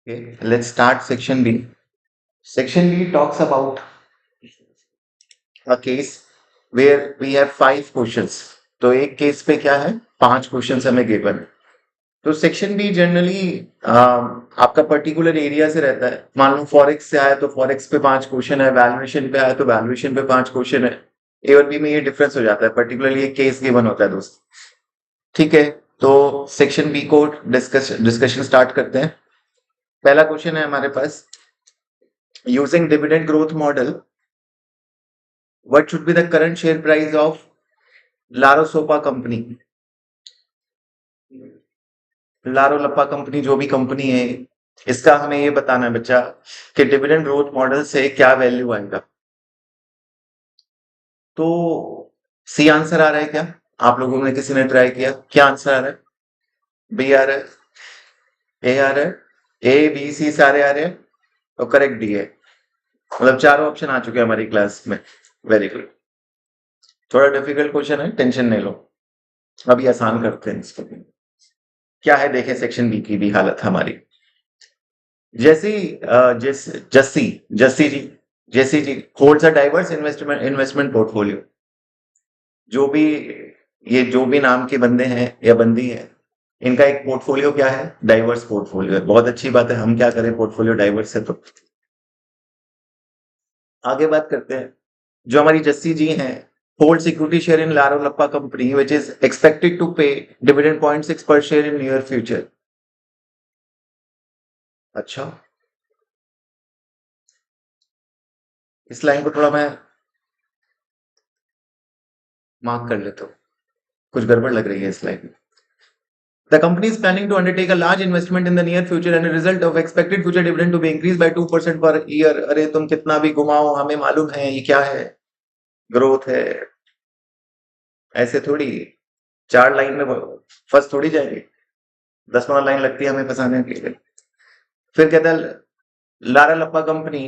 Okay, let's start section B. Section B talks about a case where we have 5 questions. तो एक case पे क्या है 5 questions हमें गिवन है. तो सेक्शन बी जनरली आपका पर्टिकुलर एरिया से रहता है. मान लो फॉरेक्स से आया तो फॉरेक्स पे 5 क्वेश्चन है, वैल्यूएशन पे आया तो वैल्यूएशन पे 5 क्वेश्चन है. ए और बी में ये डिफरेंस हो जाता है, पर्टिकुलरली ये केस गिवन होता है दोस्त. ठीक है, तो सेक्शन बी को डिस्कशन स्टार्ट करते हैं. पहला क्वेश्चन है हमारे पास, using dividend growth model what should be the current share price of लारोसोपा कंपनी. लारोलप्पा कंपनी जो भी कंपनी है, इसका हमें ये बताना है बच्चा कि डिविडेंड ग्रोथ मॉडल से क्या वैल्यू आएगा. तो सी आंसर आ रहा है क्या? आप लोगों ने किसी ने ट्राई किया? क्या आंसर आ रहा है? बी आ रहा है, ए आ रहा है, ए बी सी सारे आ रहे हैं, तो करेक्ट डी है. मतलब चारों ऑप्शन आ चुके हैं हमारी क्लास में. Very good. थोड़ा डिफिकल्ट क्वेश्चन है, टेंशन नहीं लो, अभी आसान करते हैं इसको. क्या है देखें सेक्शन बी की भी हालत हमारी. Jassi ji holds a diverse investment portfolio. जो भी नाम के बंदे हैं या बंदी है, इनका एक पोर्टफोलियो क्या है? डाइवर्स पोर्टफोलियो है. बहुत अच्छी बात है, हम क्या करें, पोर्टफोलियो डाइवर्स है. तो आगे बात करते हैं. जो हमारी जस्सी जी हैं, holds equity share in Larolappa company which is expected to pay dividend 0.6 per share in near future. अच्छा, इस लाइन को थोड़ा मैं मार्क कर लेता हूँ, कुछ गड़बड़ लग रही है इस लाइन में. The company is planning to undertake a large investment in the near future and a result of expected future dividend to be increased by 2% per year. अरे तुम कितना भी घुमाओ, हमें मालूम है ये क्या है, ग्रोथ है. ऐसे थोड़ी 4 लाइन में फंस थोड़ी जाएंगे, 10-15 लाइन लगती है हमें फंसाने के लिए. फिर कहता है लारालप्पा company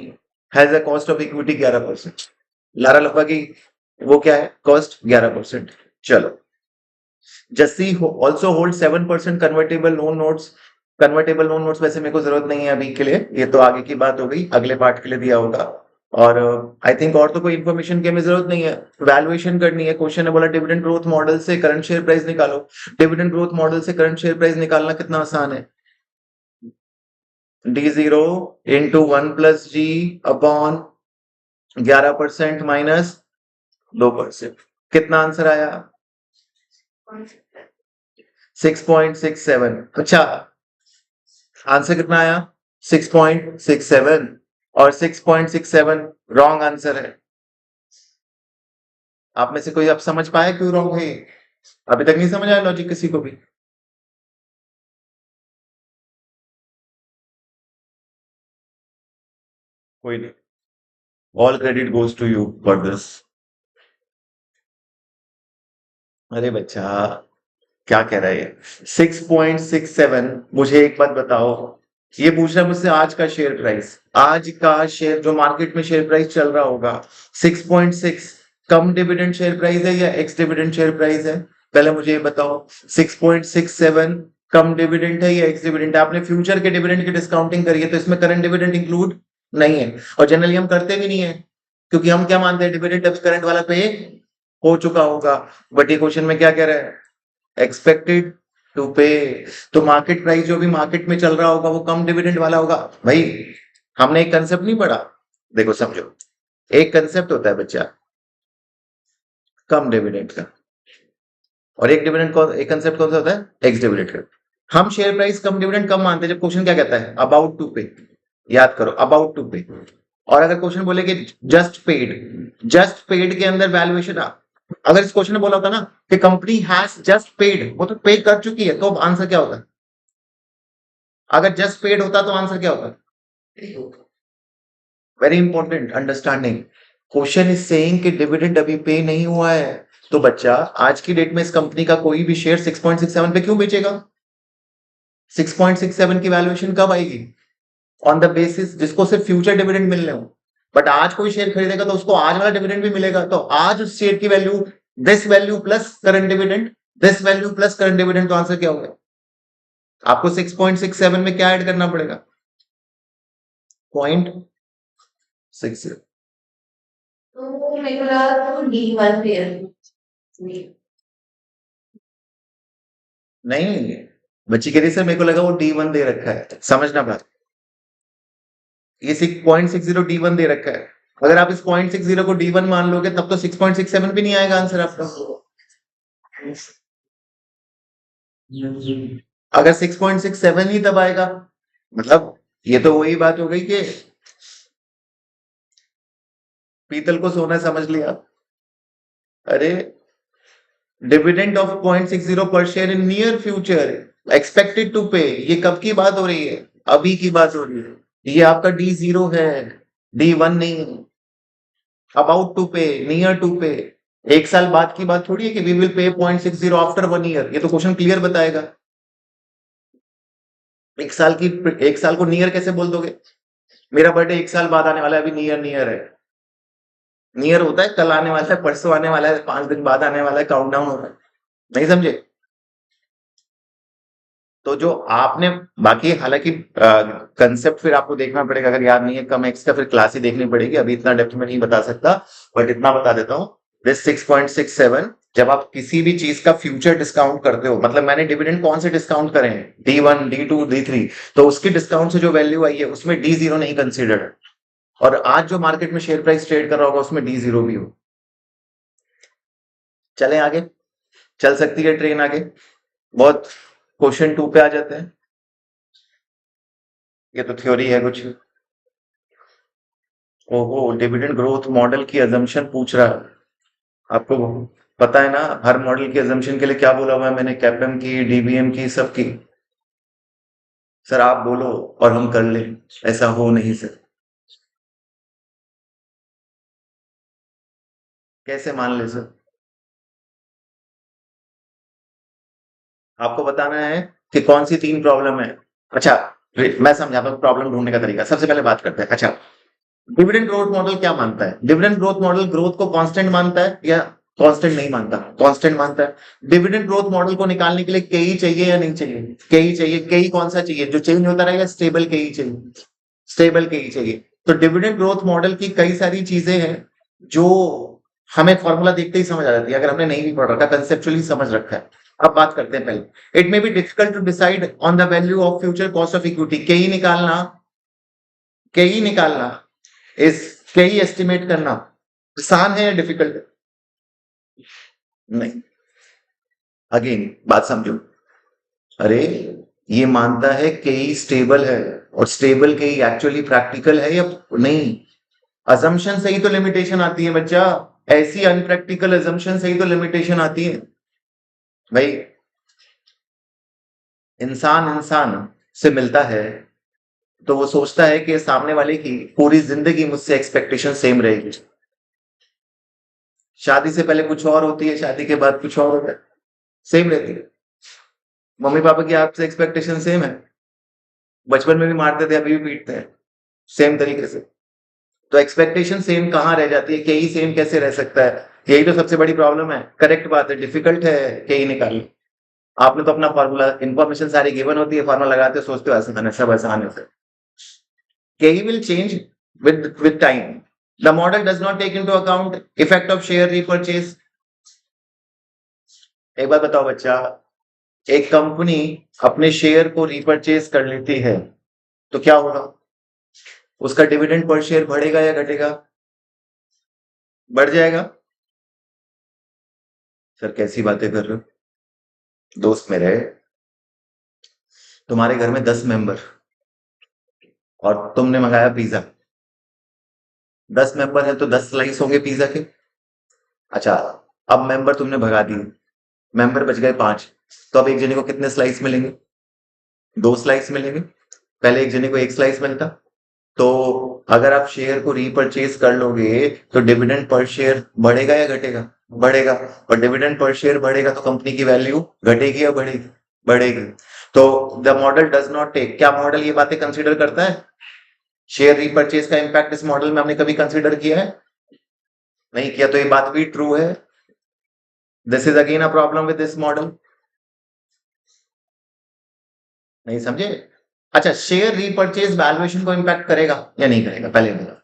has a cost of equity 11%. लारालप्पा की वो क्या है, कॉस्ट 11%. चलो, Jassi also hold 7% convertible loan notes. Convertible loan notes वैसे मेरे को जरूरत नहीं है अभी के लिए, ये तो आगे की बात हो गई, अगले पार्ट के लिए दिया होगा. और आई थिंक और तो कोई इन्फॉर्मेशन की हमें जरूरत नहीं है. वैल्यूएशन करनी है. क्वेश्चन है बोला डिविडेंड ग्रोथ मॉडल से करंट शेयर प्राइस निकालो. डिविडेंड ग्रोथ मॉडल से करंट शेयर प्राइस निकालना कितना आसान है. D0 into 1 plus G upon 11% minus 2%. कितना आंसर आया? 6.67. अच्छा, आंसर कितना आया? 6.67. और 6.67 रॉन्ग आंसर है. आप में से कोई अब समझ पाया क्यों रॉन्ग है? अभी तक नहीं समझ आया लॉजिक किसी को भी? कोई नहीं, all credit goes to you for this. अरे बच्चा, क्या कह रहा है 6.67. मुझे एक बात बताओ, ये पूछ रहा है मुझसे आज का शेयर प्राइस. आज का शेयर जो मार्केट में शेयर प्राइस चल रहा होगा 6.6 कम डिविडेंड शेयर प्राइस है या एक्स डिविडेंड शेयर प्राइस है? पहले मुझे ये बताओ, 6.67 कम डिविडेंड है या एक्स डिविडेंड? आपने फ्यूचर के डिविडेंड की डिस्काउंटिंग करी है तो इसमें करंट डिविडेंड इंक्लूड नहीं है, और जनरली हम करते भी नहीं है, क्योंकि हम क्या मानते हैं, डिविडेंड अब करंट वाला पे हो चुका होगा. बट ये क्वेश्चन में क्या कह रहा है, एक्सपेक्टेड टू पे. तो मार्केट प्राइस जो भी मार्केट में चल रहा होगा वो कम डिविडेंड वाला होगा. भाई हमने एक कंसेप्ट नहीं पढ़ा? देखो समझो, एक कंसेप्ट होता है बच्चा कम डिविडेंड का, और एक कंसेप्ट कौन सा होता है, एक्स डिविडेंड का. हम शेयर प्राइस कम डिविडेंड कम मानते हैं जब क्वेश्चन क्या कहता है, अबाउट टू पे. याद करो, अबाउट टू पे. और अगर क्वेश्चन बोले कि जस्ट पेड के अंदर वैल्यूएशन, अगर इस क्वेश्चन में बोला होता ना कि कंपनी हैज जस्ट पेड, वो तो पे कर चुकी है, तो आंसर क्या होता? अगर जस्ट पेड होता तो आंसर क्या होता? Very important understanding. Question is saying कि डिविडेंड अभी पे नहीं हुआ है, तो बच्चा आज की डेट में इस कंपनी का कोई भी शेयर 6.67 पे क्यों बेचेगा? 6.67 की वैल्यूएशन कब आएगी? ऑन द बेसिस जिसको सिर्फ फ्यूचर डिविडेंड मिलने हो. बट आज कोई शेयर खरीदेगा तो उसको आज वाला डिविडेंड भी मिलेगा, तो आज उस शेयर की value this value plus current dividend, this value plus current dividend. तो आंसर क्या होगा? आपको 6.67 में क्या ऐड करना पड़ेगा? 0.60 तो मेरे को लगा तो D1 पे है। नहीं, बच्ची कह रही सर मेरे को लगा वो D1 दे रखा है, समझना बात। ये 6.60 D1 दे रखा है। अगर आप इस 0.60 को D1 मान लोगे तब तो 6.67 भी नहीं आएगा आंसर आपका। अगर 6.67 ही तब आएगा, मतलब ये तो वही बात हो गई कि पीतल को सोना समझ लिया। अरे dividend of 0.60 per share in near future expected to pay, ये कब की बात हो रही है? अभी की बात हो रही है। ये आपका D0 है, D1 नहीं। अबाउट टू पे, नियर टू पे, एक साल बाद की बात थोड़ी है कि we will pay 0.60 after 1 year. ये तो क्वेश्चन क्लियर बताएगा। एक साल को नियर कैसे बोल दोगे? मेरा बर्थडे एक साल बाद आने वाला है, अभी नियर नियर है। नियर होता है कल आने वाला है, परसों आने वाला है, 5 दिन बाद आने वाला है, काउंटडाउन हो रहा है। नहीं समझे? तो जो आपने बाकी हालांकि कंसेप्ट फिर आपको देखना पड़ेगा, अगर याद नहीं है कम एक्स का फिर क्लास ही देखनी पड़ेगी, अभी इतना डेप्थ में नहीं बता सकता, बट इतना बता देता हूँ। दिस 6.67 जब आप किसी भी चीज का फ्यूचर डिस्काउंट करते हो, मतलब मैंने डिविडेंड कौन से डिस्काउंट करे हैं, D1 D2 D3, तो उसके डिस्काउंट से जो वैल्यू आई है उसमें D0 नहीं कंसिडर्ड है। और आज जो मार्केट में शेयर प्राइस ट्रेड कर रहा होगा उसमें D0 भी हो। चले आगे, चल सकती है ट्रेन आगे। बहुत क्वेश्चन 2 पे आ जाते हैं। ये तो थ्योरी है कुछ। ओहो, डिविडेंड ग्रोथ मॉडल की अजम्पशन पूछ रहा है। आपको पता है ना हर मॉडल की अजम्पशन के लिए क्या बोला हुआ है मैंने? कैपएम की, डीबीएम की, सबकी। सर आप बोलो और हम कर लें, ऐसा हो नहीं सर। कैसे मान ले सर? आपको बताना है कि कौन सी 3 प्रॉब्लम है। अच्छा, मैं समझाता हूँ प्रॉब्लम ढूंढने का तरीका। सबसे पहले बात करते हैं। अच्छा, डिविडेंड ग्रोथ मॉडल क्या मानता है? डिविडेंड ग्रोथ मॉडल ग्रोथ को कांस्टेंट मानता है या कांस्टेंट नहीं मानता? कांस्टेंट मानता है। डिविडेंड ग्रोथ मॉडल को निकालने के लिए केई चाहिए या नहीं चाहिए? केई चाहिए। केई कौन सा चाहिए? जो चेंज होता रहेगा, स्टेबल केई चाहिए। स्टेबल केई चाहिए। तो डिविडेंड ग्रोथ मॉडल की कई सारी चीजें हैं जो हमें फॉर्मूला देखते ही समझ आ जाती है, अगर हमने नहीं भी पढ़ रखा, कंसेप्चुअली समझ रखा है। अब बात करते हैं पहले। It may be difficult to decide on the value of future cost of equity. Ke निकालना, केई निकालना इस केई एस्टिमेट करना आसान है या डिफिकल्ट है? नहीं। अगेन बात समझो। अरे ये मानता है केई स्टेबल है, और स्टेबल केई एक्चुअली प्रैक्टिकल है या नहीं? अजम्पशन से ही तो लिमिटेशन आती है बच्चा। ऐसी अनप्रैक्टिकल अजम्पशन से ही तो लिमिटेशन आती है भाई। इंसान इंसान से मिलता है तो वो सोचता है कि सामने वाले की पूरी जिंदगी मुझसे एक्सपेक्टेशन सेम रहेगी। शादी से पहले कुछ और होती है, शादी के बाद कुछ और होता है, सेम रहती है। मम्मी पापा की आपसे एक्सपेक्टेशन सेम है। बचपन में भी मारते थे, अभी भी पीटते हैं, सेम तरीके से। तो एक्सपेक्टेशन सेम कहाँ रह जाती है? कई सेम कैसे रह सकता है? यही तो सबसे बड़ी प्रॉब्लम है। करेक्ट बात है, डिफिकल्ट है कई निकालना। आपने तो अपना फॉर्मूला, इन्फॉर्मेशन सारी गिवन होती है, फॉर्मूला लगाते हो, सोचते हो आसान है, सब आसान है। K will change with time. The model does not take into account effect of share repurchase. एक बात बताओ बच्चा, एक कंपनी अपने शेयर को रिपर्चेज कर लेती है तो क्या होगा? उसका डिविडेंड पर शेयर बढ़ेगा या घटेगा? बढ़ जाएगा। सर कैसी बातें कर रहे हो? दोस्त मेरे, तुम्हारे घर में 10 मेंबर और तुमने मंगाया पिज्जा। 10 मेंबर है तो 10 स्लाइस होंगे पिज्जा के। अच्छा, अब मेंबर तुमने भगा दिए, मेंबर बच गए 5, तो अब एक जने को कितने स्लाइस मिलेंगे? 2 स्लाइस मिलेंगे। पहले एक जने को 1 स्लाइस मिलता। तो अगर आप शेयर को रीपरचेज कर लोगे तो डिविडेंड पर शेयर बढ़ेगा या घटेगा? बढ़ेगा। और डिविडेंड पर शेयर बढ़ेगा तो कंपनी की वैल्यू घटेगी या बढ़ेगी? बढ़ेगी। तो the model does not take, क्या मॉडल ये बातें कंसीडर करता है? शेयर रीपरचेज का इंपैक्ट इस मॉडल में हमने कभी कंसीडर किया है? नहीं किया, तो ये बात भी ट्रू है। This is again a problem with this model. नहीं समझे? अच्छा, शेयर रीपरचेज वैल्यूएशन को इम्पैक्ट करेगा या नहीं करेगा, पहले बताओ।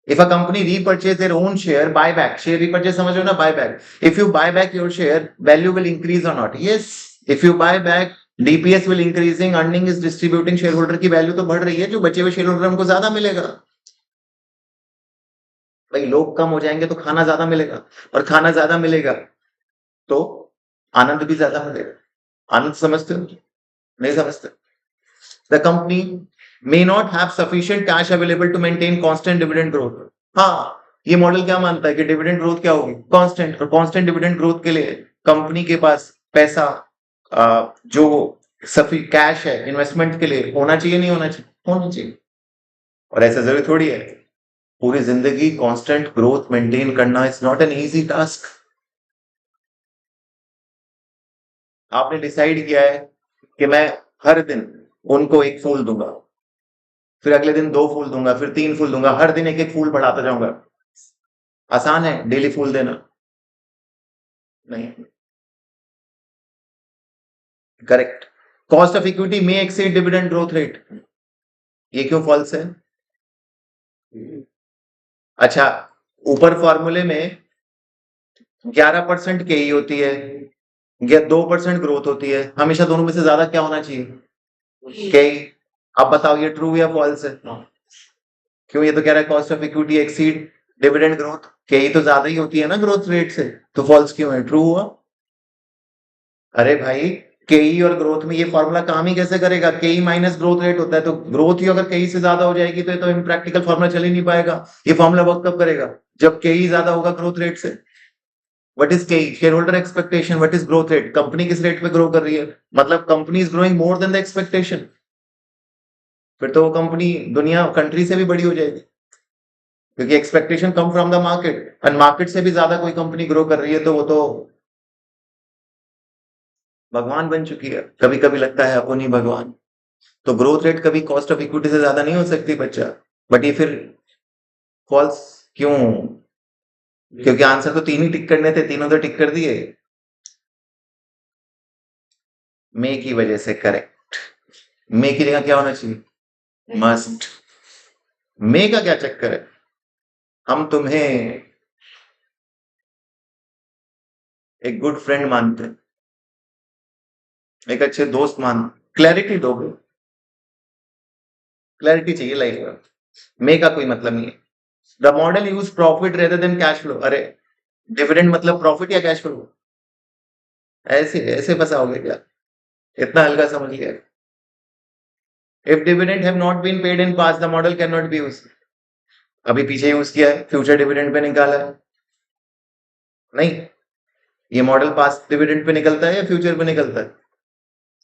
If a company repurchase their own share, buyback, share repurchase समझ रहे हो ना, buyback. If you buy back your share, value will increase or not? Yes. If you buy back, DPS will increasing, earning is distributing, shareholder की value तो बढ़ रही है, जो बचे हुए शेयरहोल्डर हमको ज्यादा मिलेगा। भाई लोग कम हो जाएंगे तो खाना ज्यादा मिलेगा, और खाना ज्यादा मिलेगा तो आनंद भी ज्यादा मिलेगा। आनंद समझते हो, नहीं समझते? The company may not have sufficient cash available to maintain constant dividend growth. हाँ, ये मॉडल क्या मानता है कि डिविडेंड ग्रोथ क्या होगी, कांस्टेंट, और कांस्टेंट डिविडेंड ग्रोथ के लिए कंपनी के पास पैसा जो सफी कैश है इन्वेस्टमेंट के लिए होना चाहिए, नहीं होना चाहिए? होना चाहिए। और ऐसा जरूरी थोड़ी है पूरी जिंदगी कांस्टेंट ग्रोथ मेंटेन करना, is not an easy task. आपने डिसाइड किया है कि मैं हर दिन उनको एक फूल दूंगा, फिर अगले दिन 2 फूल दूंगा, फिर 3 फूल दूंगा, हर दिन एक एक फूल बढ़ाता जाऊंगा। आसान है डेली फूल देना? नहीं। करेक्ट। कॉस्ट ऑफ इक्विटी में एक्सीड डिविडेंड ग्रोथ रेट, ये क्यों फॉल्स है? अच्छा, ऊपर फॉर्मूले में 11% के होती है या 2% ग्रोथ होती है, हमेशा दोनों में से ज्यादा क्या होना चाहिए? के। अब बताओ ये ट्रू या फॉल्स है? क्यों? ये तो कह रहा है cost of equity exceed dividend growth, के तो ज्यादा ही होती है ना ग्रोथ रेट से, तो फॉल्स क्यों है? ट्रू हुआ। अरे भाई, केई और ग्रोथ में ये फॉर्मूला काम ही कैसे करेगा? केई माइनस ग्रोथ रेट होता है, तो ग्रोथ ही अगर केई से ज्यादा हो जाएगी तो ये तो इम्प्रैक्टिकल फॉर्मूला चल ही नहीं पाएगा। ये फॉर्मूला वर्क कब करेगा? जब केई ज्यादा होगा ग्रोथ रेट से। व्हाट इज केई? Share holder expectation. What is growth rate? Company किस रेट पे ग्रो कर रही है, मतलब company is growing more than the expectation, फिर तो वो कंपनी दुनिया कंट्री से भी बड़ी हो जाएगी, क्योंकि expectation come from the market, और मार्केट से भी ज्यादा कोई कंपनी ग्रो कर रही है तो वो तो भगवान बन चुकी है। कभी कभी लगता है अपन ही भगवान। तो ग्रोथ रेट कभी कॉस्ट ऑफ इक्विटी से ज्यादा नहीं हो सकती बच्चा। बट ये फिर फॉल्स क्यों? क्योंकि आंसर तो 3 ही टिक करने थे, तीनों तो टिक कर दिए। मे की वजह से करेक्ट। मे की जगह क्या होना चाहिए? मस्ट। मे का क्या चक्कर है? हम तुम्हें एक गुड फ्रेंड मानते हैं, एक अच्छे दोस्त मान, क्लैरिटी दोगे, क्लैरिटी चाहिए लाइफ में। मे का कोई मतलब नहीं है। The model use profit rather than cash flow. अरे डिविडेंड मतलब प्रॉफिट या कैश फ्लो? ऐसे ऐसे फंसाओगे क्या? इतना हल्का समझ लिया। If dividend have not been paid in past, the model can not be use. अभी पीछे यूज किया है, फ्यूचर डिविडेंड पे निकाला है? नहीं, ये मॉडल पास्ट डिविडेंड पे निकलता है या फ्यूचर पे निकलता है?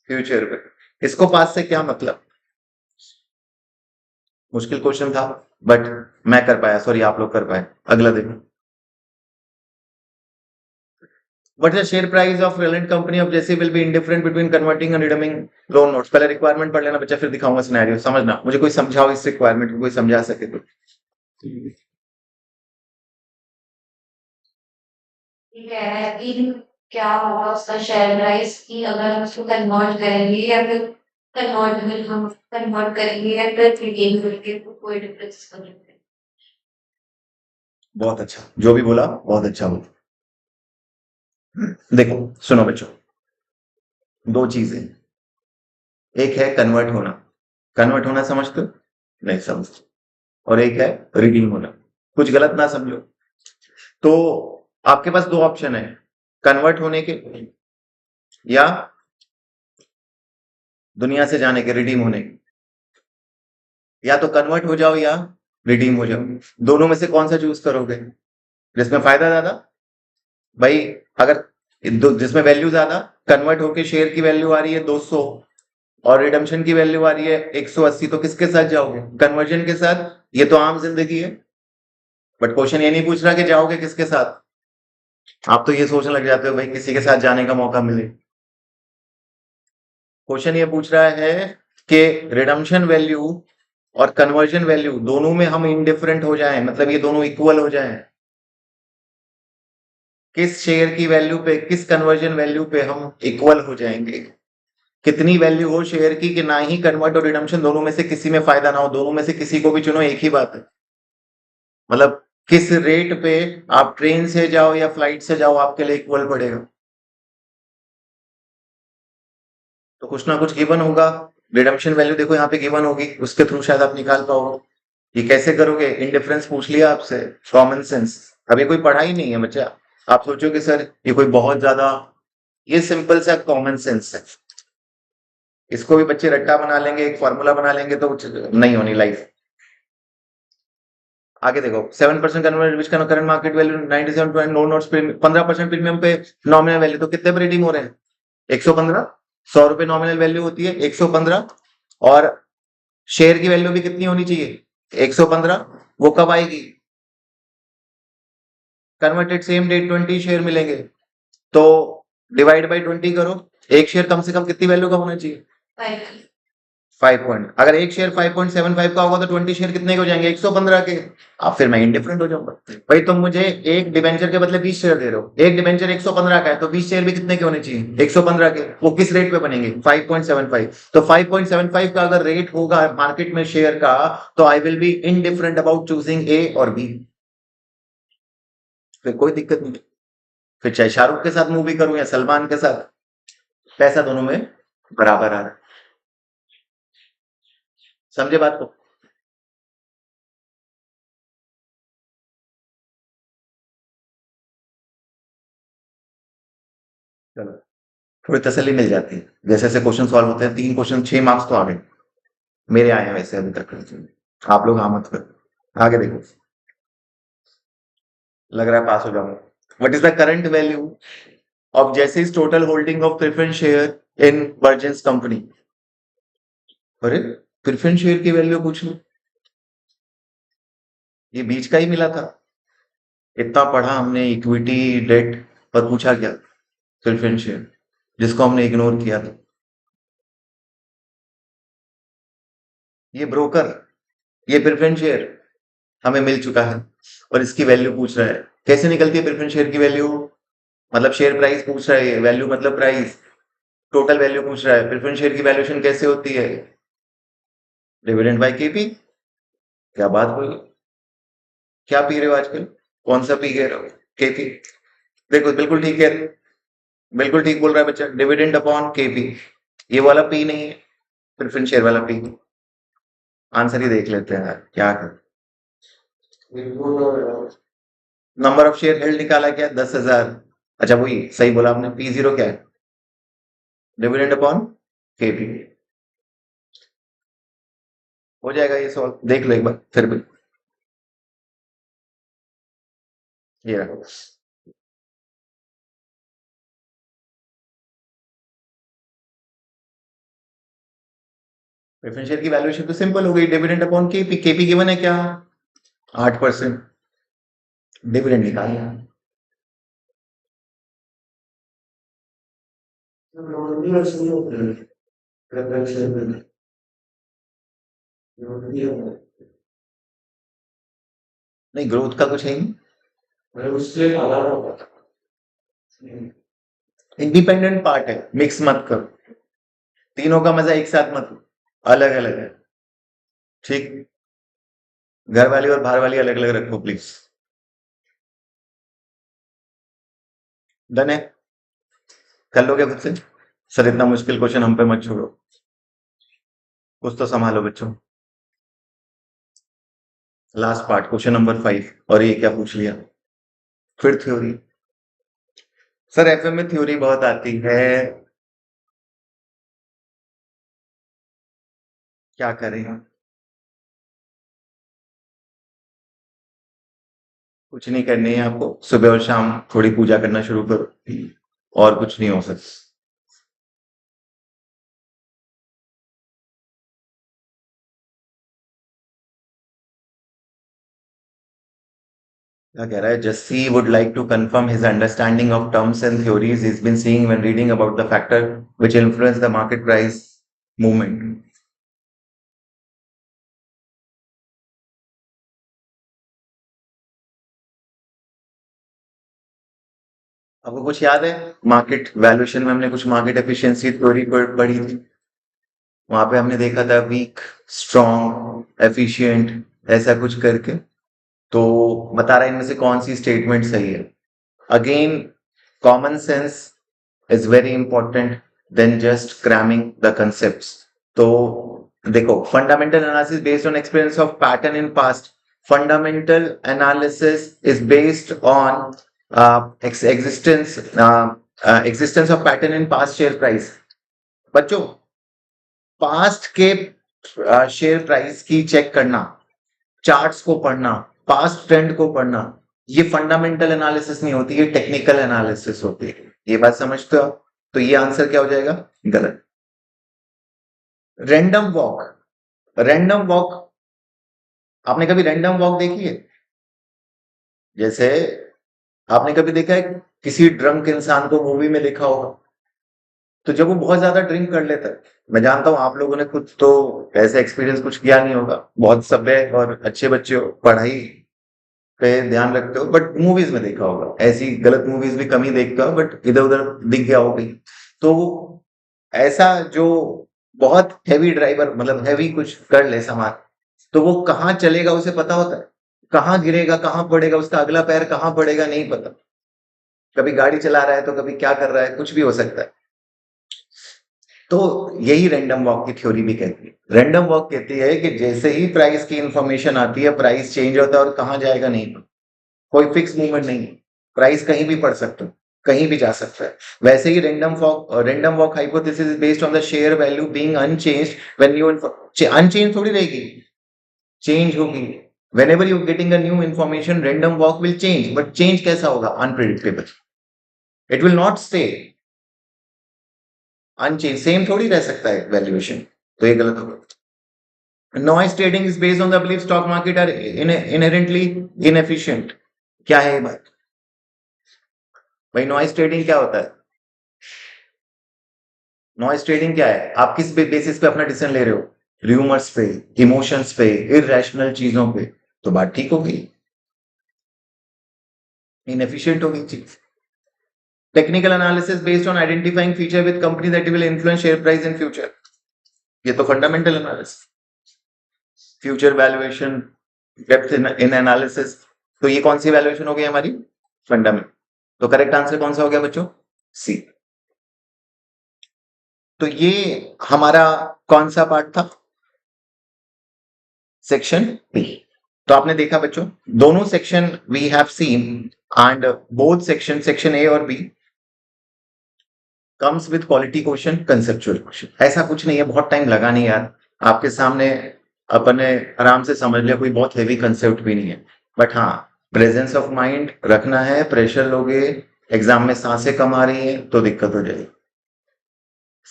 फ्यूचर पे। इसको पास्ट से क्या मतलब? मुश्किल क्वेश्चन था, बट मैं कर पाया, सॉरी आप लोग कर पाए। अगला देखो। What is the share price of relevant company of जैसे will be indifferent between converting and redeeming loan notes? पहले रिक्वायरमेंट पढ़ लेना बच्चा, फिर दिखाऊंगा सिनेरियो। समझना, मुझे कोई समझाओ इस रिक्वायरमेंट को, कोई समझा सके तो। ये कह रहा है कि क्या होगा उसका शेयर प्राइस की अगर हम उसको कन्वर्ट करेंगे या फिर कन्वर्ट हम कन्वर्ट करेंगे या फिर रिडीम करेंगे तो कोई डिफरेंस इसका नहीं है। बहुत अच्छा, जो भी बोला बहुत अच्छा बोला। देखो सुनो बच्चों, 2 चीजें, एक है कन्वर्ट होना, कन्वर्ट होना समझते हो? नहीं समझते। और एक है रिडीम होना। कुछ गलत ना समझो। तो आपके पास 2 ऑप्शन है, कन्वर्ट होने के या दुनिया से जाने के, रिडीम होने के। या तो कन्वर्ट हो जाओ या रिडीम हो जाओ, दोनों में से कौन सा चूज करोगे जिसमें फायदा ज्यादा? भाई अगर जिसमें वैल्यू ज्यादा, कन्वर्ट होके शेयर की वैल्यू आ रही है 200 और रिडम्पशन की वैल्यू आ रही है 180, तो किसके साथ जाओगे? कन्वर्जन के साथ। ये तो आम जिंदगी है, बट क्वेश्चन ये नहीं पूछ रहा कि जाओगे किसके साथ। आप तो ये सोचने लग जाते हो भाई किसी के साथ जाने का मौका मिले। क्वेश्चन ये पूछ रहा है कि रिडम्पशन वैल्यू और कन्वर्जन वैल्यू दोनों में हम इंडिफरेंट हो जाएं, मतलब ये दोनों इक्वल हो जाएं। किस शेयर की वैल्यू पे, किस कन्वर्जन वैल्यू पे हम इक्वल हो जाएंगे? कितनी वैल्यू हो शेयर की कि ना ही कन्वर्ट और रिडम्पशन दोनों में से किसी में फायदा ना हो, दोनों में से किसी को भी चुनो, एक ही बात है। मतलब किस रेट पे आप ट्रेन से जाओ या फ्लाइट से जाओ आपके लिए इक्वल पड़ेगा। तो कुछ ना कुछ गिवन होगा। रिडम्पशन वैल्यू देखो यहाँ पे गिवन होगी, उसके थ्रू शायद आप निकाल पाओगे। ये कैसे करोगे? इंडिफरेंस पूछ लिया आपसे, कॉमन सेंस। अब ये कोई पढ़ाई नहीं है बच्चा, आप सोचोगे सर ये कोई बहुत ज्यादा, ये सिंपल सा कॉमन सेंस है। इसको भी बच्चे रट्टा बना लेंगे, एक फॉर्मूला बना लेंगे तो नहीं होनी लाइफ। आगे देखो, 7% convert which current market value 97 no notes 15% premium पे नॉमिनल वैल्यू, तो कितने पे रिडीम हो रहे हैं? 115। 100 रुपए नॉमिनल वैल्यू होती है, 115। और शेयर की वैल्यू भी कितनी होनी चाहिए? 115। वो कब आएगी? कन्वर्टेड सेम डेट 20 शेयर मिलेंगे, तो डिवाइड बाई 20 करो। एक शेयर कम से कम कितनी वैल्यू का होना चाहिए? 5 पॉइंट। अगर एक शेयर 5.75 का होगा तो 20 शेयर कितने के हो जाएंगे? 115 के। अब फिर मैं इंडिफरेंट हो जाऊंगा। भाई तुम मुझे एक डिबेंचर के बदले 20 शेयर दे रहे हो, एक डिबेंचर 115 का है, तो 20 शेयर भी कितने के होने चाहिए? 115 के। वो किस रेट पे बनेंगे? 5.75। तो 5.75 का अगर रेट होगा मार्केट में शेयर का, तो I will be indifferent about choosing a और बी। फिर कोई दिक्कत नहीं। फिर चाहे शाहरुख के साथ मूवी करूं या सलमान के साथ, पैसा दोनों में बराबर आ रहा है। समझे बात को? चलो, थोड़ी तसल्ली मिल जाती है। जैसे जैसे क्वेश्चन सॉल्व होते हैं, 3 क्वेश्चन 6 मार्क्स तो आ गए। मेरे आए हैं वैसे अभी तक। आप लोग हाँ मत करो। आगे देखो, लग रहा है पास हो जाऊंगा। What is the current value of Jassi's total holding of preference share in Virgin's company? अरे, प्रेफरेंस शेयर की वैल्यू पूछ लो, ये बीच का ही मिला था। इतना पढ़ा हमने इक्विटी डेट, पर पूछा क्या? प्रेफरेंस शेयर, जिसको हमने इग्नोर किया था। ये ब्रोकर, ये प्रेफरेंस शेयर हमें मिल चुका है और इसकी वैल्यू पूछ रहा है। कैसे निकलती है प्रेफरेंस शेयर की वैल्यू? मतलब शेयर प्राइस पूछ रहा है, वैल्यू मतलब प्राइस, टोटल वैल्यू पूछ रहा है। प्रेफरेंस शेयर की वैल्यूएशन कैसे होती है? Dividend by KP. क्या बात हुई? क्या पी रहे हो आजकल? कौन सा पी रहे हो? केपी। देखो बिल्कुल ठीक है, बिल्कुल ठीक बोल रहा है बच्चा, डिविडेंड अपॉन केपी। ये वाला पी नहीं है, प्रेफरेंस शेयर वाला पी। आंसर ही देख लेते हैं यार, क्या कर। नंबर ऑफ शेयर हेल्ड निकाला क्या? 10,000। अच्छा वही सही बोला आपने, पी जीरो क्या है? Dividend upon KP. हो जाएगा ये सॉल्व, देख लो एक बार फिर भी। ये रखो। प्रेफरेंस शेयर की वैल्यूएशन तो सिंपल हो गई, dividend upon KP. KP given है क्या? 8%। डिविडेंड निकालना। नहीं, ग्रोथ का कुछ है ही नहीं, इंडिपेंडेंट पार्ट है, मिक्स मत करो। तीनों का मजा एक साथ मत लो, अलग अलग है। ठीक, घर वाली और बाहर वाली अलग अलग रखो प्लीज। डन है? कर लोगे खुद से? सर इतना मुश्किल क्वेश्चन हम पे मत छोड़ो, कुछ तो संभालो बच्चों। Last part, question number 5। और ये क्या पूछ लिया? फिर थ्योरी। सर एफएम में थ्योरी बहुत आती है, क्या करें? कुछ नहीं करनी है आपको, सुबह और शाम थोड़ी पूजा करना शुरू करो, और कुछ नहीं हो सकता। क्या कह रहा है? Jesse would like to confirm his understanding of terms and theories he's been seeing when reading about the factor which influence the market price movement. आपको कुछ याद है? मार्केट वैल्यूएशन में हमने कुछ मार्केट एफिशिएंसी थ्योरी पढ़ी थी। वहां पे हमने देखा था वीक, स्ट्रॉन्ग, एफिशिएंट, ऐसा कुछ करके। तो बता रहा है इनमें से कौन सी स्टेटमेंट सही है। Again common sense is very important then just cramming the concepts. तो देखो, fundamental analysis based on experience of pattern in past. Fundamental analysis is based on existence of pattern in past share price। बच्चों, past के share price की check करना, charts को पढ़ना, past trend को पढ़ना, ये फंडामेंटल एनालिसिस नहीं होती, ये टेक्निकल एनालिसिस होती है। ये बात समझते हो? तो ये आंसर क्या हो जाएगा? गलत। रैंडम वॉक, रैंडम वॉक, आपने कभी रैंडम वॉक देखी है? जैसे आपने कभी देखा है किसी ड्रंक इंसान को मूवी में देखा होगा, तो जब वो बहुत ज्यादा ड्रिंक कर लेता है, मैं जानता हूं आप लोगों ने खुद तो ऐसा एक्सपीरियंस कुछ किया नहीं होगा, बहुत सभ्य और अच्छे बच्चे हो, पढ़ाई पे ध्यान रखते हो, बट मूवीज में देखा होगा। ऐसी गलत मूवीज भी कम ही देखते हो, बट इधर उधर दिख गया होगा। तो ऐसा जो बहुत हैवी ड्राइवर, मतलब हैवी कुछ कर ले सामान, तो वो कहाँ चलेगा उसे पता होता है, कहाँ गिरेगा, कहाँ पड़ेगा, उसका अगला पैर कहाँ पड़ेगा नहीं पता। कभी गाड़ी चला रहा है तो कभी क्या कर रहा है, कुछ भी हो सकता है। तो यही रैंडम वॉक की थ्योरी भी कहती है। रैंडम वॉक कहती है कि जैसे ही प्राइस की इंफॉर्मेशन आती है, प्राइस चेंज होता है और कहाँ जाएगा नहीं पता, कोई फिक्स मूवमेंट नहीं है, प्राइस कहीं भी पड़ सकता है, कहीं भी जा सकता है। वैसे ही random walk hypothesis is based on the share value being unchanged when you unchange थोड़ी रहेगी, चेंज होगी। whenever you getting a new information, random walk will change, but change कैसा होगा? Unpredictable, it will not stay unchanged, same थोड़ी रह सकता है valuation. तो ये गलत होगा। Noise trading is based on the belief stock market are inherently inefficient. क्या है ये बात भाई? नॉइज ट्रेडिंग क्या होता है? नॉइज ट्रेडिंग क्या है? आप किस बेसिस पे अपना डिसीजन ले रहे हो? र्यूमर्स पे, इमोशंस पे, इरेशनल चीजों पे। तो बात ठीक होगी, इनएफिशिएंट होगी चीज। Technical analysis based on identifying feature with company that will influence share price in future. ये तो fundamental analysis, future valuation, depth in analysis. तो ये कौन सी वैल्यूएशन हो गई हमारी? फंडामेंटल। तो करेक्ट आंसर कौन सा हो गया बच्चों? सी। तो ये हमारा कौन सा पार्ट था? Section B. तो आपने देखा बच्चों, दोनों section we have seen and both section A और B comes with quality question, conceptual question. ऐसा कुछ नहीं है, बहुत टाइम लगा नहीं यार, आपके सामने अपन ने आराम से समझ लिया, कोई बहुत हेवी कंसेप्ट भी नहीं है। बट हाँ, प्रेजेंस ऑफ माइंड रखना है, प्रेशर लोगे, एग्जाम में सांसें कम आ रही है तो दिक्कत हो जाएगी,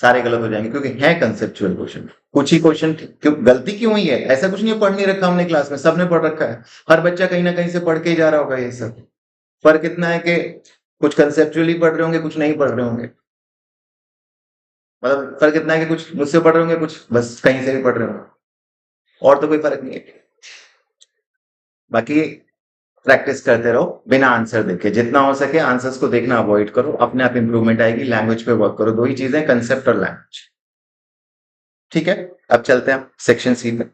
सारे गलत हो जाएंगे, क्योंकि है कंसेप्चुअल क्वेश्चन। कुछ ही क्वेश्चन क्यों गलती क्यों हुई है? ऐसा कुछ नहीं है, पढ़ नहीं रखा हमने क्लास में, सबने पढ़ रखा है, हर बच्चा कहीं ना कहीं से पढ़ के ही जा रहा होगा ये सब। फर्क इतना है कि कुछ कंसेप्चुअली पढ़ रहे होंगे, कुछ नहीं पढ़ रहे होंगे। मतलब फर्क इतना है कि कुछ मुझसे पढ़ रहे होंगे, कुछ बस कहीं से भी पढ़ रहे होंगे, और तो कोई फर्क नहीं है। बाकी प्रैक्टिस करते रहो बिना आंसर देखे, जितना हो सके आंसर्स को देखना अवॉइड करो, अपने आप इंप्रूवमेंट आएगी। लैंग्वेज पे वर्क करो, दो ही चीजें, कंसेप्ट और लैंग्वेज। ठीक है, अब चलते हैं सेक्शन सी पे।